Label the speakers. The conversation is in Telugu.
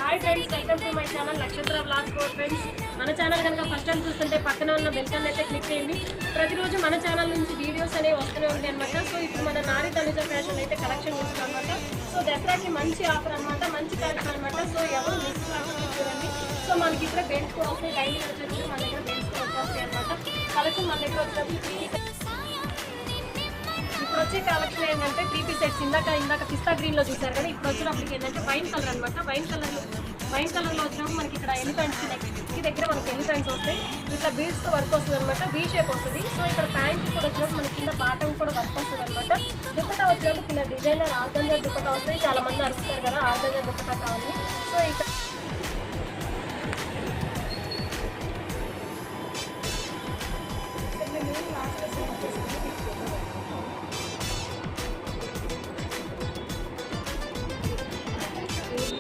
Speaker 1: Hi friends, welcome to my channel నక్షత్ర బ్లాగ్ ఫోర్ ఫ్రెండ్స్. మన ఛానల్ కనుక ఫస్ట్ టైం చూస్తుంటే పక్కన ఉన్న బెల్ ఐకాన్ అయితే క్లిక్ చేయండి. ప్రతిరోజు మన ఛానల్ నుంచి వీడియోస్ అనేవి వస్తూనే ఉంటాయి అనమాట. సో ఇప్పుడు మన నారి తనుజ ఫ్యాషన్ అయితే కలెక్షన్ చూస్తాం అనమాట. సో దసరాకి మంచి ఆఫర్ అనమాట, మంచి కలెక్షన్ అనమాట. సో ఎవరు మిస్ కాకుండా చూడండి. సో మనకి ఇక్కడ బెల్ట్స్ కూడా వస్తాయి, డైలీ వచ్చేసి మన దగ్గర బెల్ట్స్ కూడా వస్తాయి అనమాట. కలెక్షన్ మన దగ్గర వచ్చినప్పుడు ఇప్పుడు వచ్చే కలెక్షన్ ఏంటంటే 3 పీస్ సెట్స్. ఇందాక పిస్తా గ్రీన్లో చూసారు కదా, ఇప్పుడు వచ్చినప్పటికి ఏంటంటే వైన్ కలర్ అనమాట. వైన్ కలర్లో వచ్చినప్పుడు మనకి ఇక్కడ ఎలిఫెంట్స్ నెక్కి దగ్గర మనకి ఎలిఫెంట్స్ వస్తాయి. ఇట్లా బీడ్స్తో వర్క్ వస్తుంది అనమాట, బీ షేప్ వస్తుంది. సో ఇక్కడ ప్యాంట్ కూడా వచ్చినప్పుడు మనకి కింద బాటమ్ కూడా వర్క్ వస్తుంది అనమాట. దుపట్టా వచ్చినప్పుడు కింద డిజైనర్ ఆర్గంజా దుపట్టా వస్తాయి. చాలా మంది అరుస్తారు కదా ఆర్గంజా దుపట్టా కావాలి. సో ఇక్కడ